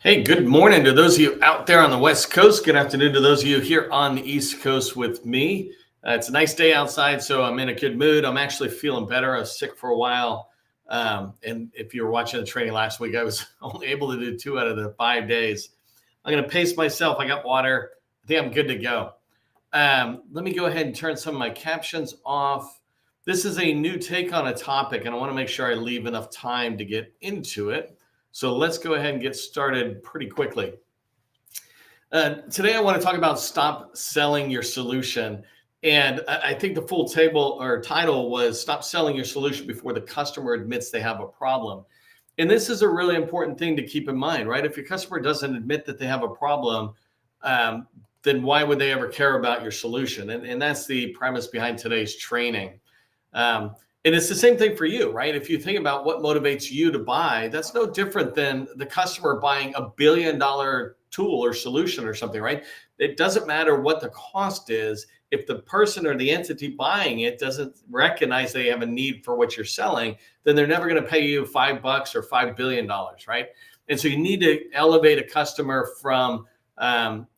Hey, good morning to those of you out there on the West Coast. Good afternoon to those of you here on the East Coast with me. It's a nice day outside, so I'm in a good mood. I'm actually feeling better. I was sick for a while. And if you were watching the training last week, I was only able to do 2 out of the 5 days. I'm going to pace myself. I got water. I think I'm good to go. Let me go ahead and turn some of my captions off. This is a new take on a topic, and I want to make sure I leave enough time to get into it. So let's go ahead and get started pretty quickly. Today, I want to talk about stop selling your solution. And I think the full table or title was stop selling your solution before the customer admits they have a problem. And this is a really important thing to keep in mind, right? If your customer doesn't admit that they have a problem, then why would they ever care about your solution? And that's the premise behind today's training. And it's the same thing for you, right? If you think about what motivates you to buy, that's no different than the customer buying $1 billion tool or solution or something, right? It doesn't matter what the cost is. If the person or the entity buying it doesn't recognize they have a need for what you're selling, then they're never going to pay you $5 or $5 billion, right? And so you need to elevate a customer from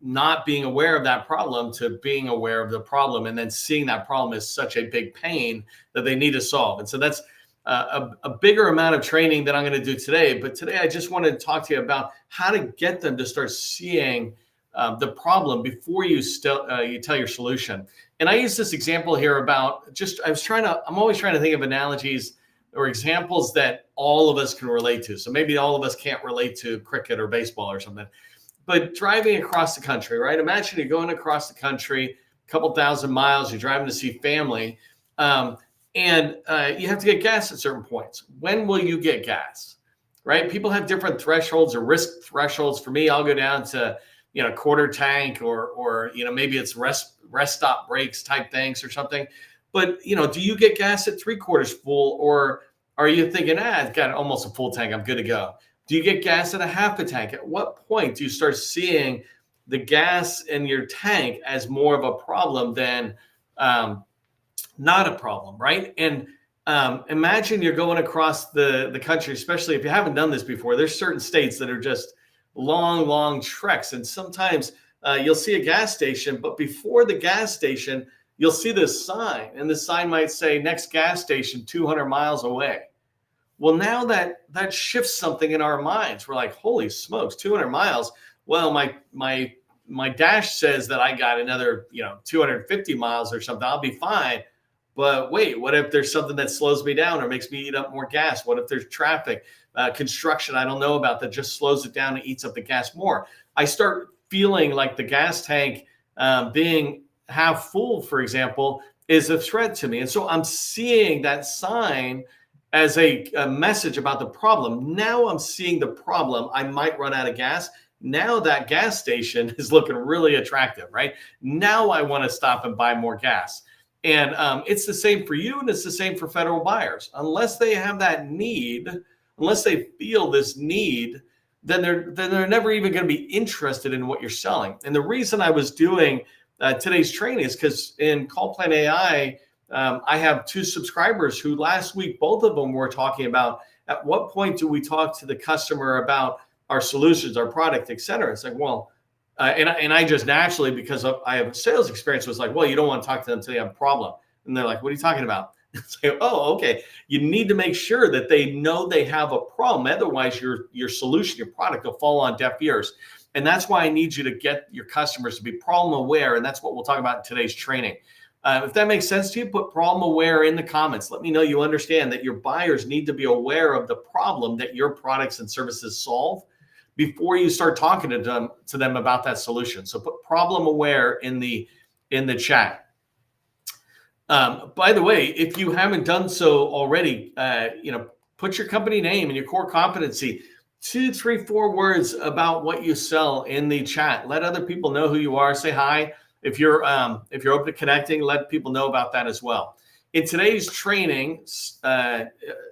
not being aware of that problem to being aware of the problem, and then seeing that problem as such a big pain that they need to solve. And so that's a bigger amount of training that I'm going to do today. But today I just wanted to talk to you about how to get them to start seeing the problem before you tell your solution. And I use this example here about I'm always trying to think of analogies or examples that all of us can relate to. So maybe all of us can't relate to cricket or baseball or something. But driving across the country, right? Imagine you're going across the country, a couple thousand miles, you're driving to see family, and you have to get gas at certain points. When will you get gas, right? People have different thresholds or risk thresholds. For me, I'll go down to, quarter tank or maybe it's rest stop breaks type things or something. But, do you get gas at 3/4 full, or are you thinking, I've got almost a full tank, I'm good to go? Do you get gas at a half a tank? At what point do you start seeing the gas in your tank as more of a problem than not a problem, right? And imagine you're going across the country, especially if you haven't done this before. There's certain states that are just long treks. And sometimes you'll see a gas station, but before the gas station, you'll see this sign. And the sign might say, next gas station 200 miles away. Well, now that shifts something in our minds. We're like, holy smokes, 200 miles. Well, my dash says that I got another, 250 miles or something. I'll be fine. But wait, what if there's something that slows me down or makes me eat up more gas? What if there's traffic, construction I don't know about that just slows it down and eats up the gas more? I start feeling like the gas tank being half full, for example, is a threat to me. And so I'm seeing that sign as a message about the problem. Now I'm seeing the problem. I might run out of gas. Now that gas station is looking really attractive, right? Now I want to stop and buy more gas. And it's the same for you, and it's the same for federal buyers. Unless they have that need, unless they feel this need, then they're never even going to be interested in what you're selling. And the reason I was doing today's training is because in Call Plan AI, I have 2 subscribers who last week, both of them were talking about at what point do we talk to the customer about our solutions, our product, et cetera. It's like, well, and I just naturally, because I have sales experience, was like, well, you don't want to talk to them until you have a problem. And they're like, what are you talking about? It's like, oh, okay. You need to make sure that they know they have a problem. Otherwise, your solution, your product will fall on deaf ears. And that's why I need you to get your customers to be problem aware. And that's what we'll talk about in today's training. If that makes sense to you, put problem aware in the comments. Let me know you understand that your buyers need to be aware of the problem that your products and services solve before you start talking to them about that solution. So put problem aware in the chat. By the way, if you haven't done so already, put your company name and your core competency, 2, 3, 4 words about what you sell in the chat. Let other people know who you are. Say hi. If you're open to connecting, let people know about that as well. In today's training, I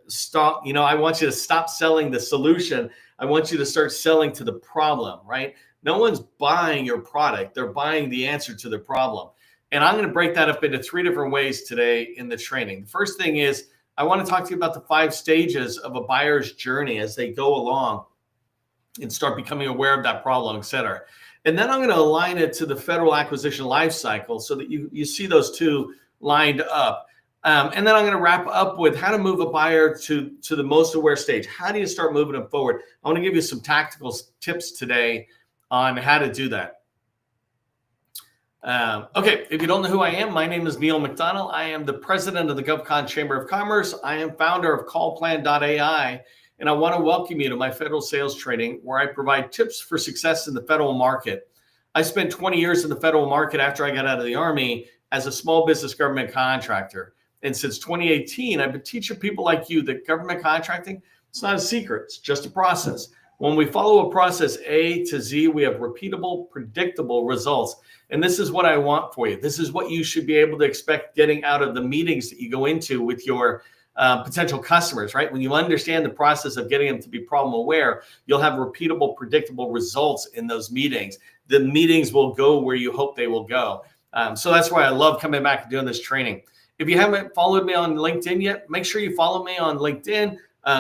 want you to stop selling the solution. I want you to start selling to the problem, right? No one's buying your product. They're buying the answer to the problem. And I'm going to break that up into 3 different ways today in the training. The first thing is I want to talk to you about the 5 stages of a buyer's journey as they go along. and start becoming aware of that problem, et cetera. And then I'm going to align it to the federal acquisition life cycle so that you see those two lined up. And then I'm going to wrap up with how to move a buyer to the most aware stage. How do you start moving them forward? I want to give you some tactical tips today on how to do that. Okay, if you don't know who I am, my name is Neil McDonald. I am the president of the GovCon Chamber of Commerce. I am founder of callplan.ai, and I want to welcome you to my federal sales training where I provide tips for success in the federal market. I spent 20 years in the federal market after I got out of the Army as a small business government contractor. And since 2018, I've been teaching people like you that government contracting, it's not a secret, it's just a process. When we follow a process A to Z, we have repeatable, predictable results. And this is what I want for you. This is what you should be able to expect getting out of the meetings that you go into with your potential customers, right? When you understand the process of getting them to be problem aware, you'll have repeatable, predictable results in those meetings. The meetings will go where you hope they will go. So that's why I love coming back and doing this training. If you haven't followed me on LinkedIn yet, make sure you follow me on LinkedIn.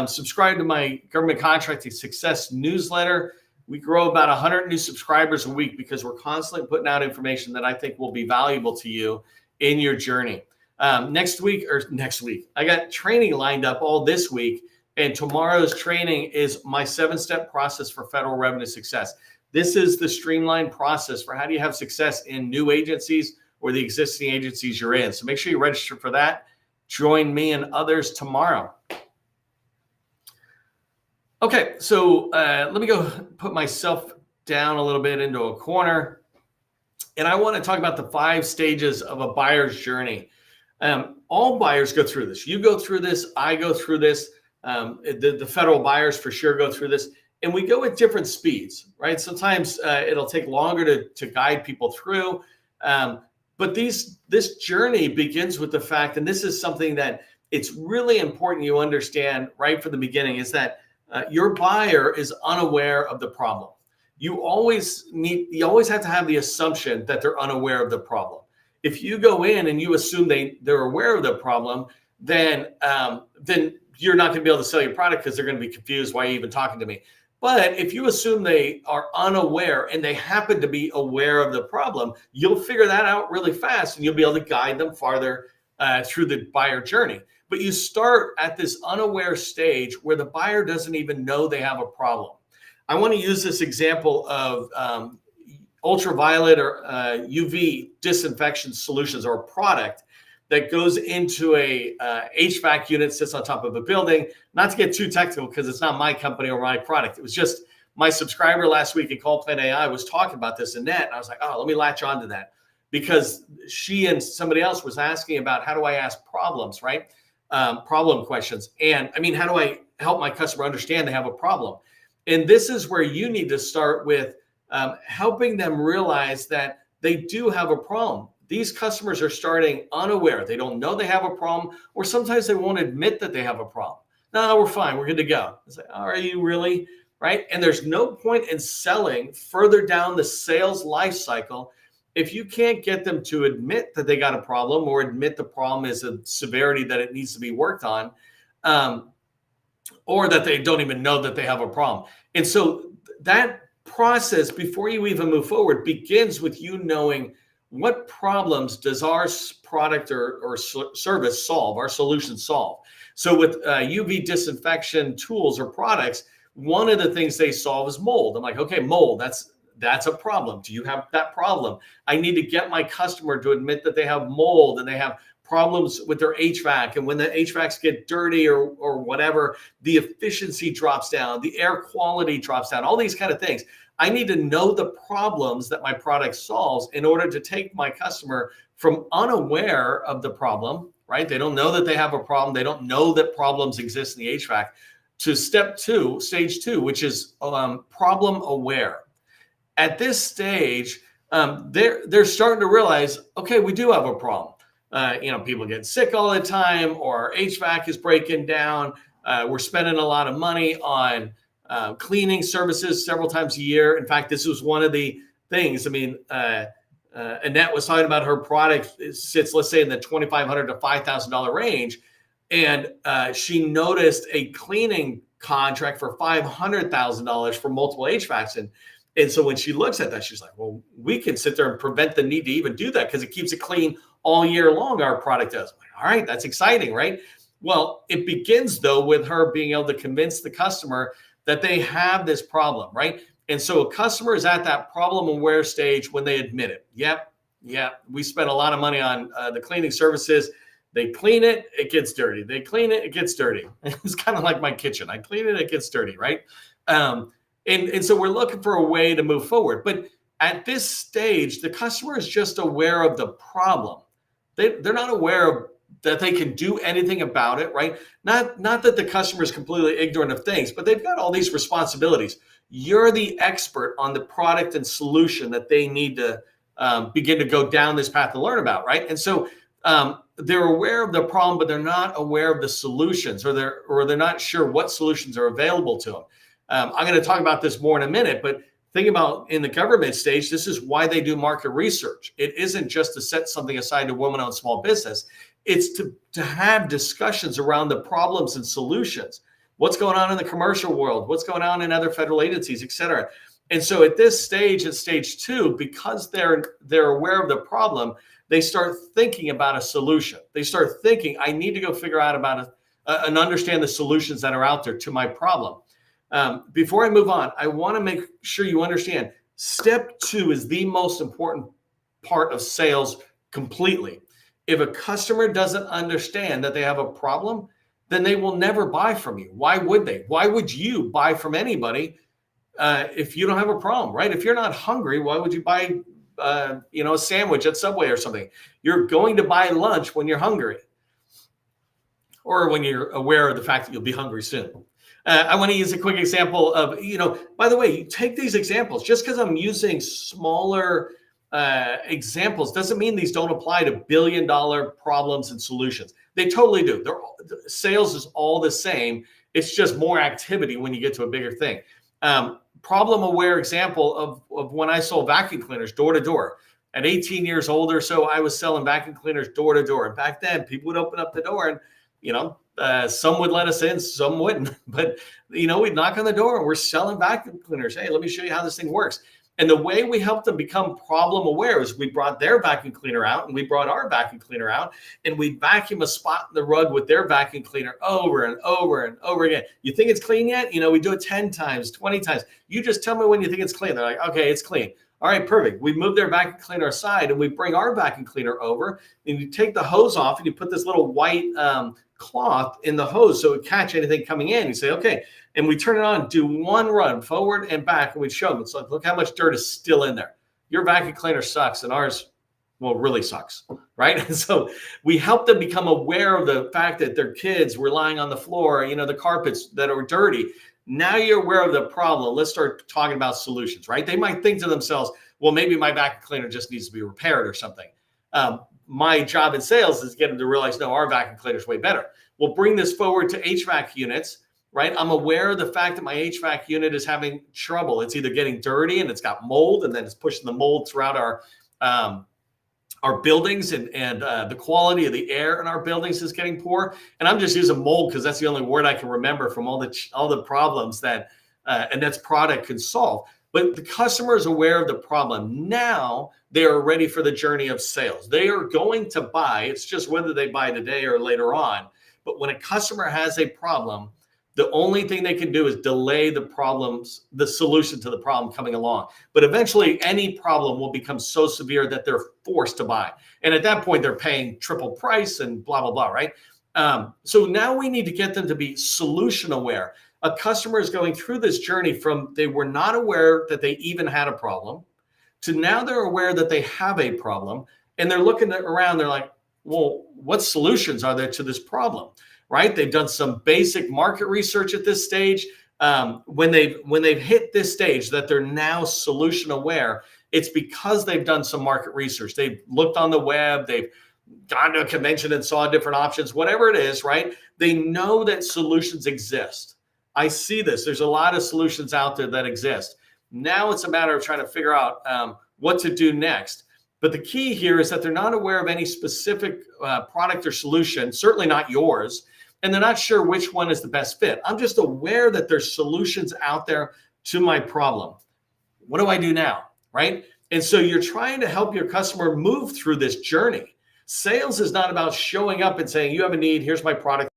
Subscribe to my government contracting success newsletter. We grow about 100 new subscribers a week because we're constantly putting out information that I think will be valuable to you in your journey. Next week, I got training lined up all this week, and tomorrow's training is my 7-step process for federal revenue success. This is the streamlined process for how do you have success in new agencies or the existing agencies you're in. So make sure you register for that. Join me and others tomorrow. Okay, so let me go put myself down a little bit into a corner. And I want to talk about the 5 stages of a buyer's journey. All buyers go through this. You go through this. I go through this. The federal buyers for sure go through this. And we go at different speeds, right? Sometimes it'll take longer to guide people through. But this journey begins with the fact, and this is something that it's really important you understand right from the beginning, is that your buyer is unaware of the problem. You always have to have the assumption that they're unaware of the problem. If you go in and you assume they're aware of the problem, then you're not going to be able to sell your product because they're going to be confused. Why are you even talking to me? But if you assume they are unaware and they happen to be aware of the problem, you'll figure that out really fast and you'll be able to guide them farther through the buyer journey. But you start at this unaware stage where the buyer doesn't even know they have a problem. I want to use this example of ultraviolet or UV disinfection solutions, or a product that goes into a HVAC unit, sits on top of a building. Not to get too technical because it's not my company or my product. It was just my subscriber last week at Callplan AI was talking about this in net. And I was like, oh, let me latch on to that, because she and somebody else was asking about how do I ask problems, right? Problem questions. And I mean, how do I help my customer understand they have a problem? And this is where you need to start with helping them realize that they do have a problem. These customers are starting unaware. They don't know they have a problem, or sometimes they won't admit that they have a problem. No, we're fine. We're good to go. It's like, are you really? Right? And there's no point in selling further down the sales life cycle if you can't get them to admit that they got a problem, or admit the problem is a severity that it needs to be worked on, or that they don't even know that they have a problem. And so that process, before you even move forward, begins with you knowing what problems does our product or service solve, our solution solve. So with UV disinfection tools or products, one of the things they solve is mold. I'm like, okay, mold, that's a problem. Do you have that problem? I need to get my customer to admit that they have mold and they have problems with their HVAC. And when the HVACs get dirty or whatever, the efficiency drops down, the air quality drops down, all these kind of things. I need to know the problems that my product solves in order to take my customer from unaware of the problem, right? They don't know that they have a problem. They don't know that problems exist in the HVAC, to stage two, which is problem aware. At this stage, they're starting to realize, okay, we do have a problem. People get sick all the time, or HVAC is breaking down. We're spending a lot of money on cleaning services several times a year. In fact, this was one of the things. I mean, Annette was talking about her product sits, let's say, in the $2,500 to $5,000 range, and she noticed a cleaning contract for $500,000 for multiple HVACs. And so when she looks at that, she's like, well, we can sit there and prevent the need to even do that because it keeps it clean all year long. Our product does. I'm like, all right, that's exciting, right? Well, it begins though with her being able to convince the customer that they have this problem, right? And so a customer is at that problem aware stage when they admit it. Yep, we spent a lot of money on the cleaning services. They clean it, it gets dirty. They clean it, it gets dirty. It's kind of like my kitchen. I clean it, it gets dirty, right? And so we're looking for a way to move forward. But at this stage, the customer is just aware of the problem. They're not aware of that they can do anything about it, right? Not that the customer is completely ignorant of things, but they've got all these responsibilities. You're the expert on the product and solution that they need to begin to go down this path to learn about, right? And so they're aware of the problem, but they're not aware of the solutions, or they're not sure what solutions are available to them. I'm going to talk about this more in a minute, but think about in the government stage, this is why they do market research. It isn't just to set something aside to women-owned small business. It's to have discussions around the problems and solutions. What's going on in the commercial world? What's going on in other federal agencies, et cetera. And so at this stage, at stage 2, because they're aware of the problem, they start thinking about a solution. They start thinking, I need to go figure out about and understand the solutions that are out there to my problem. Before I move on, I want to make sure you understand step 2 is the most important part of sales completely. If a customer doesn't understand that they have a problem, then they will never buy from you. Why would they? Why would you buy from anybody if you don't have a problem, right? If you're not hungry, why would you buy a sandwich at Subway or something? You're going to buy lunch when you're hungry, or when you're aware of the fact that you'll be hungry soon. I want to use a quick example of, by the way, you take these examples. Just because I'm using smaller examples doesn't mean these don't apply to billion-dollar problems and solutions. They totally do. Sales is all the same. It's just more activity when you get to a bigger thing. Problem-aware example of when I sold vacuum cleaners door to door. At 18 years old or so, I was selling vacuum cleaners door to door. And back then, people would open up the door and, some would let us in, some wouldn't. But, we'd knock on the door and we're selling vacuum cleaners. Hey, let me show you how this thing works. And the way we helped them become problem aware is we brought their vacuum cleaner out and we brought our vacuum cleaner out and we vacuum a spot in the rug with their vacuum cleaner over and over and over again. You think it's clean yet? We do it 10 times, 20 times. You just tell me when you think it's clean. They're like, okay, it's clean. All right, perfect. We move their vacuum cleaner aside and we bring our vacuum cleaner over and you take the hose off and you put this little white cloth in the hose so it would catch anything coming in. You say, okay. And we turn it on, do one run forward and back, and we show them. It's like, look how much dirt is still in there. Your vacuum cleaner sucks, and ours, well, really sucks, right? And so we help them become aware of the fact that their kids were lying on the floor, the carpets that are dirty. Now you're aware of the problem. Let's start talking about solutions, right? They might think to themselves, well, maybe my vacuum cleaner just needs to be repaired or something. My job in sales is to get them to realize, no, our vacuum cleaner is way better. We'll bring this forward to HVAC units. Right? I'm aware of the fact that my HVAC unit is having trouble. It's either getting dirty and it's got mold, and then it's pushing the mold throughout our buildings, and the quality of the air in our buildings is getting poor. And I'm just using mold because that's the only word I can remember from all the problems that and that's product can solve. But the customer is aware of the problem. Now they are ready for the journey of sales. They are going to buy. It's just whether they buy today or later on. But when a customer has a problem, the only thing they can do is delay the solution to the problem coming along. But eventually, any problem will become so severe that they're forced to buy. And at that point, they're paying triple price and blah, blah, blah, right? So now we need to get them to be solution aware. A customer is going through this journey from they were not aware that they even had a problem to now they're aware that they have a problem. And they're looking around, they're like, well, what solutions are there to this problem? Right? They've done some basic market research at this stage. When they've hit this stage that they're now solution aware, it's because they've done some market research. They've looked on the web, they've gone to a convention and saw different options, whatever it is, right? They know that solutions exist. I see this. There's a lot of solutions out there that exist. Now it's a matter of trying to figure out what to do next. But the key here is that they're not aware of any specific product or solution, certainly not yours. and they're not sure which one is the best fit. I'm just aware that there's solutions out there to my problem. What do I do now, right? And so you're trying to help your customer move through this journey. Sales is not about showing up and saying, you have a need, here's my product,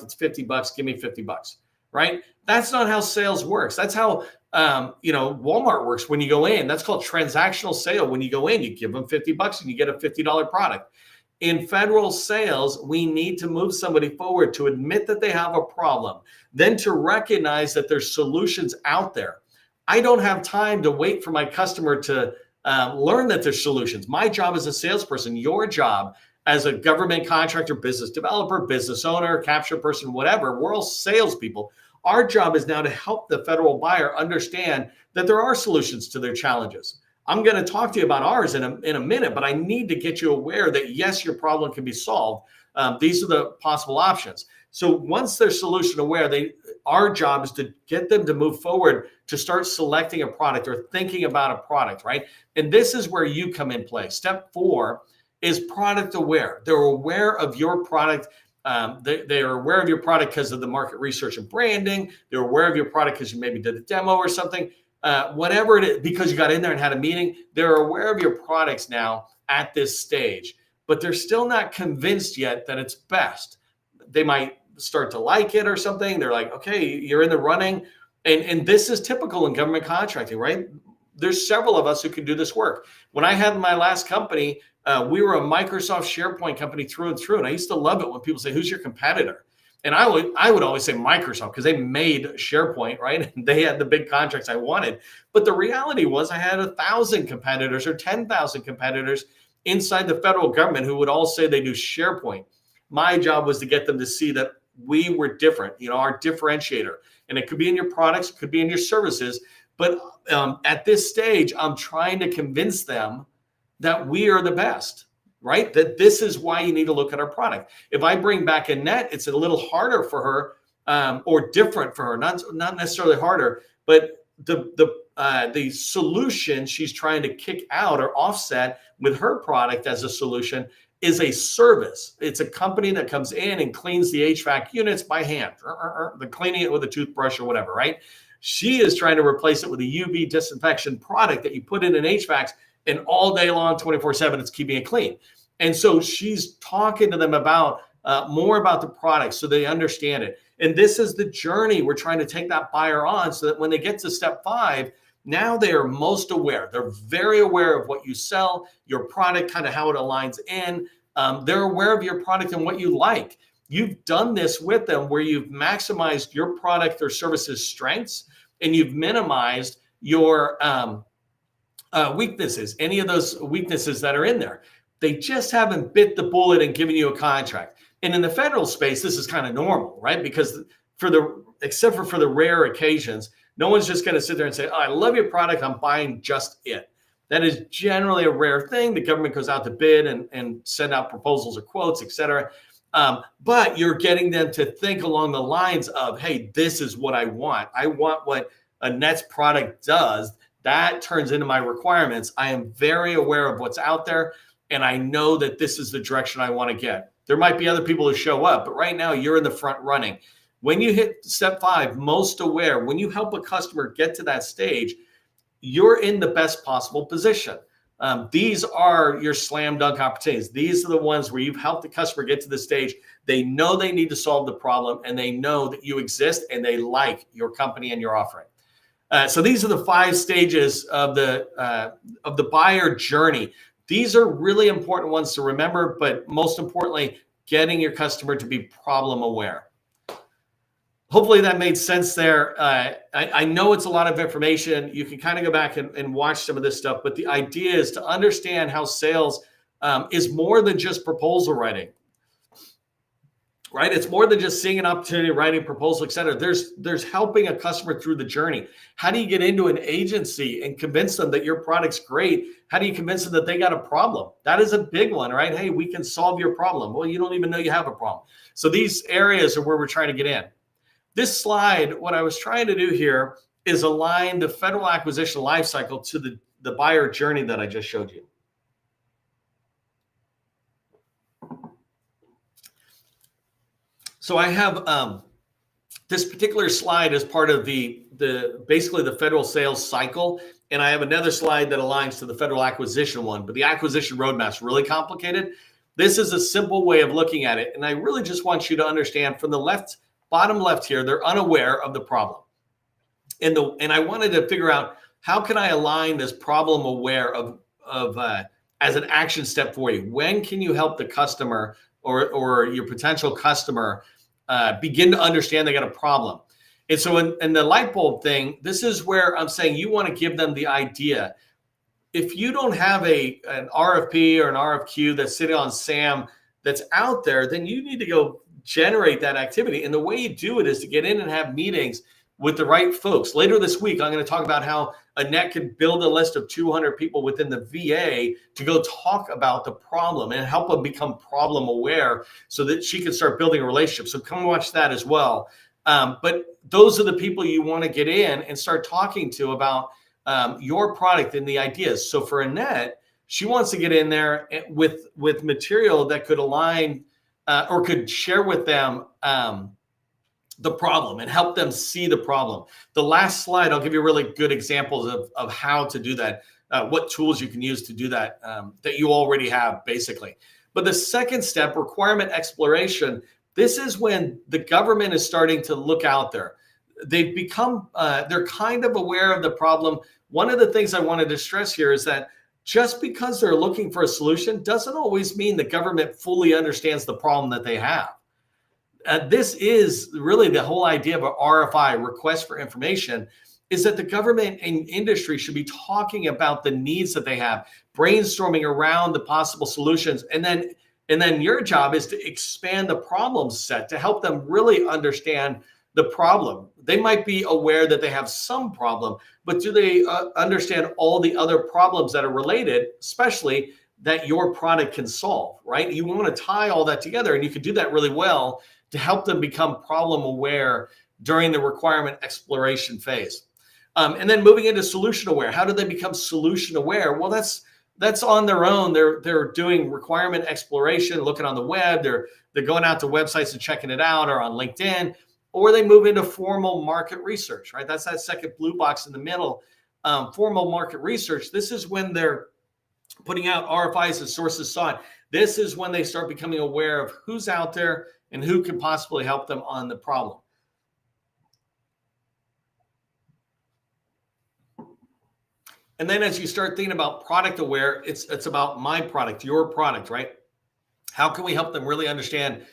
it's $50, give me $50, right? That's not how sales works. That's how Walmart works when you go in. That's called transactional sale. When you go in, you give them $50 and you get a $50 product. In federal sales, we need to move somebody forward to admit that they have a problem, then to recognize that there's solutions out there. I don't have time to wait for my customer to learn that there's solutions. My job as a salesperson, your job as a government contractor, business developer, business owner, capture person, whatever, we're all salespeople. Our job is now to help the federal buyer understand that there are solutions to their challenges. I'm going to talk to you about ours in a minute, but I need to get you aware that yes, your problem can be solved. These are the possible options. So once they're solution aware, our job is to get them to move forward to start selecting a product or thinking about a product, right? And this is where you come in play. Step 4 is product aware. They're aware of your product. They are aware of your product because of the market research and branding. They're aware of your product because you maybe did a demo or something. Whatever it is, because you got in there and had a meeting, they're aware of your products now at this stage, but they're still not convinced yet that it's best. They might start to like it or something. They're like, okay, you're in the running. And this is typical in government contracting, right? There's several of us who can do this work. When I had my last company, we were a Microsoft SharePoint company through and through. And I used to love it when people say, who's your competitor? And I would always say Microsoft because they made SharePoint, right? And they had the big contracts I wanted. But the reality was I had 1,000 competitors or 10,000 competitors inside the federal government who would all say they do SharePoint. My job was to get them to see that we were different, our differentiator. And it could be in your products, it could be in your services. But at this stage, I'm trying to convince them that we are the best, right? That this is why you need to look at our product. If I bring back Annette, it's a little harder for her or different for her, not necessarily harder, but the solution she's trying to kick out or offset with her product as a solution is a service. It's a company that comes in and cleans the HVAC units by hand. They're cleaning it with a toothbrush or whatever, right? She is trying to replace it with a UV disinfection product that you put in an HVAC and all day long, 24/7, it's keeping it clean. And so she's talking to them about more about the product so they understand it. And this is the journey we're trying to take that buyer on so that when they get to step 5, now they are most aware. They're very aware of what you sell, your product, kind of how it aligns in. They're aware of your product and what you like. You've done this with them where you've maximized your product or service's strengths and you've minimized your weaknesses, any of those weaknesses that are in there. They just haven't bit the bullet and given you a contract. And in the federal space, this is kind of normal, right? Because except for the rare occasions, no one's just going to sit there and say, oh, I love your product, I'm buying just it. That is generally a rare thing. The government goes out to bid and send out proposals or quotes, et cetera. But you're getting them to think along the lines of, hey, this is what I want. I want what Annette's product does. That turns into my requirements. I am very aware of what's out there, and I know that this is the direction I want to get. There might be other people who show up, but right now you're in the front running. When you hit step 5, most aware, when you help a customer get to that stage, you're in the best possible position. These are your slam dunk opportunities. These are the ones where you've helped the customer get to the stage. They know they need to solve the problem, and they know that you exist, and they like your company and your offering. So these are the 5 stages of the buyer journey. These are really important ones to remember, but most importantly, getting your customer to be problem aware. Hopefully that made sense there. I know it's a lot of information. You can kind of go back and watch some of this stuff, but the idea is to understand how sales is more than just proposal writing, right? It's more than just seeing an opportunity, writing a proposal, et cetera. There's helping a customer through the journey. How do you get into an agency and convince them that your product's great? How do you convince them that they got a problem? That is a big one, right? Hey, we can solve your problem. Well, you don't even know you have a problem. So these areas are where we're trying to get in. This slide, what I was trying to do here is align the federal acquisition lifecycle to the buyer journey that I just showed you. So I have this particular slide is part of the basically the federal sales cycle, and I have another slide that aligns to the federal acquisition one. But the acquisition roadmap is really complicated. This is a simple way of looking at it, and I really just want you to understand from the left, bottom left here, they're unaware of the problem, and I wanted to figure out how can I align this problem aware of as an action step for you. When can you help the customer or your potential customer begin to understand they got a problem? And so in the light bulb thing, this is where I'm saying you want to give them the idea. If you don't have an RFP or an RFQ that's sitting on SAM that's out there, then you need to go generate that activity. And the way you do it is to get in and have meetings with the right folks. Later this week, I'm going to talk about how Annette can build a list of 200 people within the VA to go talk about the problem and help them become problem aware so that she can start building a relationship. So come watch that as well. But those are the people you want to get in and start talking to about your product and the ideas. So for Annette, she wants to get in there with material that could align or could share with them the problem and help them see the problem. The last slide, I'll give you really good examples of how to do that, what tools you can use to do that, that you already have basically. But the second step, requirement exploration, this is when the government is starting to look out there. They've become, they're kind of aware of the problem. One of the things I wanted to stress here is that just because they're looking for a solution doesn't always mean the government fully understands the problem that they have. This is really the whole idea of an RFI, request for information, is that the government and industry should be talking about the needs that they have, brainstorming around the possible solutions. And then your job is to expand the problem set to help them really understand the problem. They might be aware that they have some problem, but do they understand all the other problems that are related, especially that your product can solve, right? You want to tie all that together, and you can do that really well to help them become problem aware during the requirement exploration phase. And then moving into solution aware. How do they become solution aware? Well, that's on their own. They're doing requirement exploration, looking on the web. They're going out to websites and checking it out, or on LinkedIn, or they move into formal market research, right? That's that second blue box in the middle. Formal market research. This is when they're putting out RFIs and sources sought. This is when they start becoming aware of who's out there and who can possibly help them on the problem. And then as you start thinking about product aware, it's about my product, your product, right? How can we help them really understand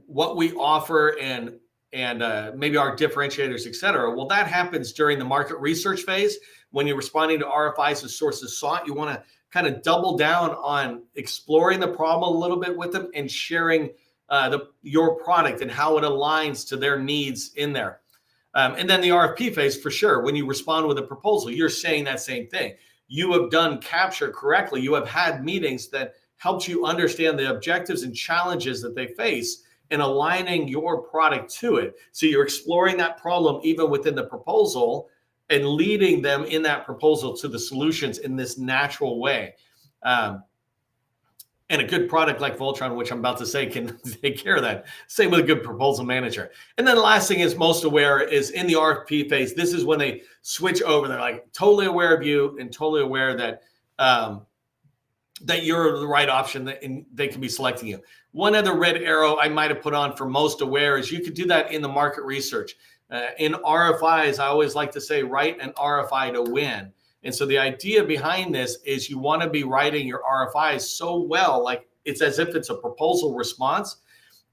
what we offer and maybe our differentiators, et cetera? Well, that happens during the market research phase. When you're responding to RFIs and sources sought, you want to kind of double down on exploring the problem a little bit with them and sharing your product and how it aligns to their needs in there. And then the RFP phase, for sure, when you respond with a proposal, you're saying that same thing. You have done capture correctly. You have had meetings that helped you understand the objectives and challenges that they face and aligning your product to it. So you're exploring that problem even within the proposal and leading them in that proposal to the solutions in this natural way. And a good product like Voltron, which I'm about to say, can take care of that. Same with a good proposal manager. And then the last thing is most aware is in the RFP phase. This is when they switch over. They're like totally aware of you and totally aware that that you're the right option and they can be selecting you. One other red arrow I might have put on for most aware is you could do that in the market research. In RFIs, I always like to say, write an RFI to win. And so the idea behind this is you want to be writing your RFIs so well, like it's as if it's a proposal response.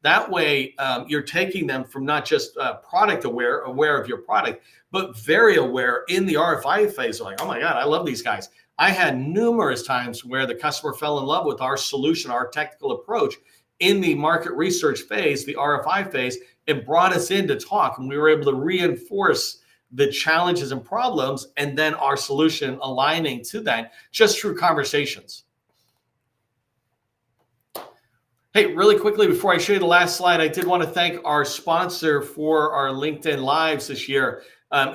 That way, you're taking them from not just product aware of your product, but very aware in the RFI phase. Like, oh my God, I love these guys. I had numerous times where the customer fell in love with our solution, our technical approach in the market research phase, the RFI phase. It brought us in to talk, and we were able to reinforce the challenges and problems, and then our solution aligning to that just through conversations. Hey, really quickly, before I show you the last slide, I did want to thank our sponsor for our LinkedIn Lives this year,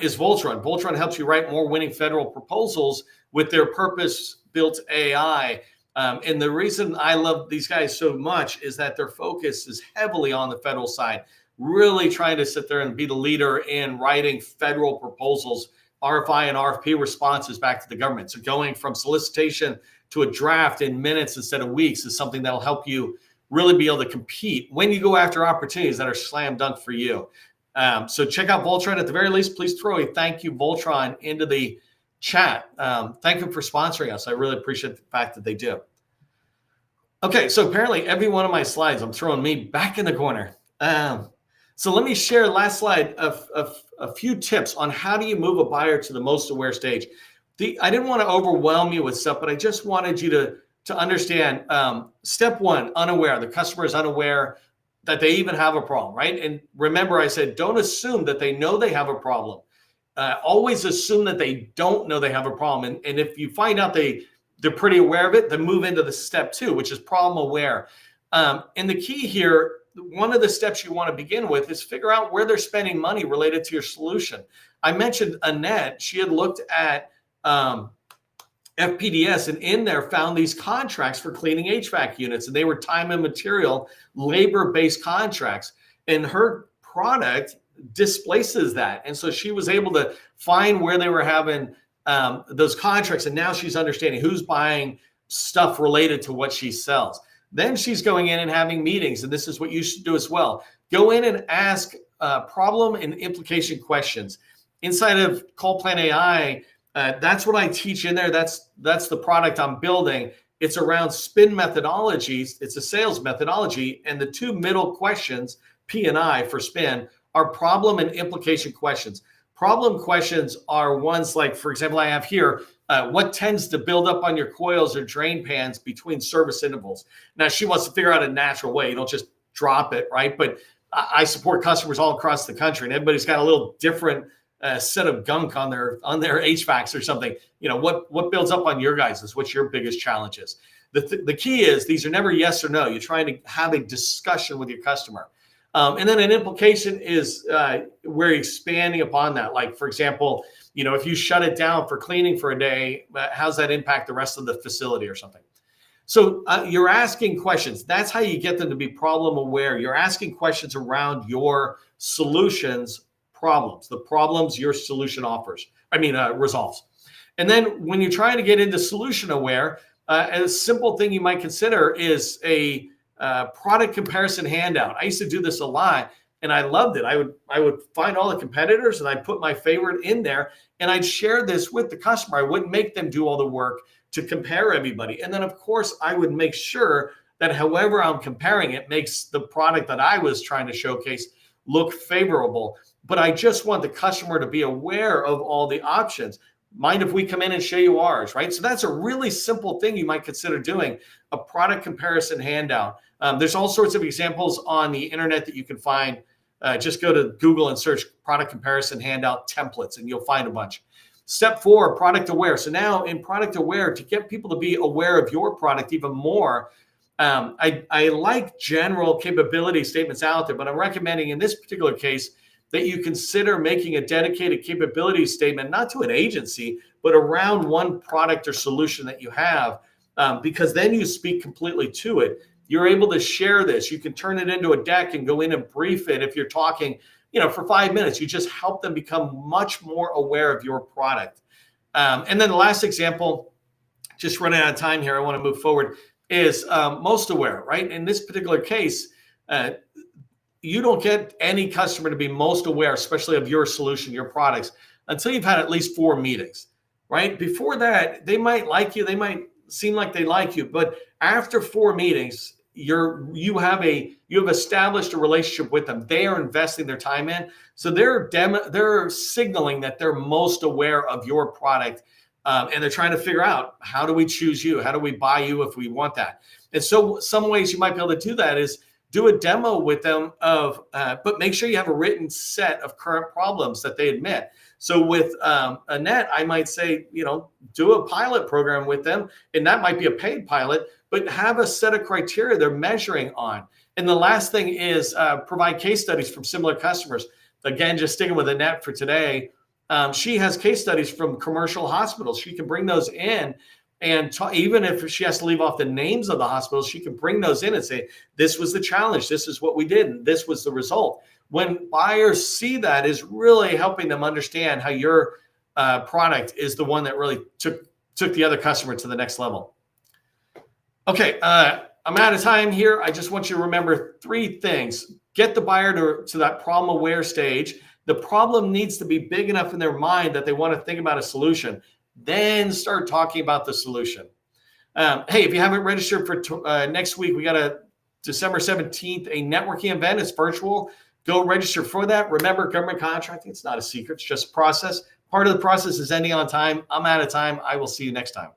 is Voltron. Voltron helps you write more winning federal proposals with their purpose-built AI. And the reason I love these guys so much is that their focus is heavily on the federal side, really trying to sit there and be the leader in writing federal proposals, RFI and RFP responses back to the government. So going from solicitation to a draft in minutes instead of weeks is something that'll help you really be able to compete when you go after opportunities that are slam dunk for you. So check out Voltron. At the very least, please throw a thank you, Voltron, into the chat. Thank them for sponsoring us. I really appreciate the fact that they do. Okay, so apparently every one of my slides, I'm throwing me back in the corner. So let me share, last slide, a few tips on how do you move a buyer to the most aware stage. I didn't want to overwhelm you with stuff, but I just wanted you to understand step one, unaware. The customer is unaware that they even have a problem, right? And remember, I said, don't assume that they know they have a problem. Always assume that they don't know they have a problem. And if you find out they're pretty aware of it, then move into the step two, which is problem aware. And the key here, one of the steps you want to begin with is figure out where they're spending money related to your solution. I mentioned Annette. She had looked at FPDS and in there found these contracts for cleaning HVAC units, and they were time and material, labor-based contracts. And her product displaces that. And so she was able to find where they were having those contracts, and now she's understanding who's buying stuff related to what she sells. Then she's going in and having meetings, and this is what you should do as well. Go in and ask problem and implication questions. Inside of Call Plan AI, that's what I teach in there. That's the product I'm building. It's around spin methodologies. It's a sales methodology, and the two middle questions, P and I for spin, are problem and implication questions. Problem questions are ones like, for example, I have here, what tends to build up on your coils or drain pans between service intervals? Now, she wants to figure out a natural way. You don't just drop it, right? But I support customers all across the country, and everybody's got a little different set of gunk on their HVACs or something. You know, what builds up on your guys? What's your biggest challenges? The key is these are never yes or no. You're trying to have a discussion with your customer. And then an implication is we're expanding upon that. Like, for example, you know, if you shut it down for cleaning for a day, how's that impact the rest of the facility or something? So you're asking questions. That's how you get them to be problem aware. You're asking questions around your solutions problems, the problems your solution resolves. And then when you're trying to get into solution aware, a simple thing you might consider is a product comparison handout. I used to do this a lot, and I loved it. I would find all the competitors, and I'd put my favorite in there, and I'd share this with the customer. I wouldn't make them do all the work to compare everybody. And then, of course, I would make sure that however I'm comparing it makes the product that I was trying to showcase look favorable. But I just want the customer to be aware of all the options. Mind if we come in and show you ours, right? So that's a really simple thing you might consider doing, a product comparison handout. There's all sorts of examples on the internet that you can find. Just go to Google and search product comparison handout templates, and you'll find a bunch. Step 4, product aware. So now in product aware, to get people to be aware of your product even more, I like general capability statements out there, but I'm recommending in this particular case that you consider making a dedicated capability statement, not to an agency, but around one product or solution that you have, because then you speak completely to it. You're able to share this. You can turn it into a deck and go in and brief it. If you're talking, for 5 minutes, you just help them become much more aware of your product. And then the last example, just running out of time here, I want to move forward, is most aware, right? In this particular case, you don't get any customer to be most aware, especially of your solution, your products, until you've had at least 4 meetings, right? Before that, they might like you. They might seem like they like you. But after 4 meetings, you have established a relationship with them. They are investing their time in. So they're signaling that they're most aware of your product. And they're trying to figure out, how do we choose you? How do we buy you if we want that? And so some ways you might be able to do that is do a demo with them but make sure you have a written set of current problems that they admit. So with Annette, I might say, do a pilot program with them, and that might be a paid pilot, but have a set of criteria they're measuring on. And the last thing is provide case studies from similar customers. Again, just sticking with Annette for today, she has case studies from commercial hospitals. She can bring those in And even if she has to leave off the names of the hospitals, she can bring those in and say, this was the challenge. This is what we did. And this was the result. When buyers see that, is really helping them understand how your product is the one that really took the other customer to the next level. Okay, I'm out of time here. I just want you to remember 3 things. Get the buyer to that problem aware stage. The problem needs to be big enough in their mind that they want to think about a solution. Then start talking about the solution. Hey, if you haven't registered for next week, we got a December 17th, a networking event. It's virtual. Go register for that. Remember, government contracting, it's not a secret. It's just a process. Part of the process is ending on time. I'm out of time. I will see you next time.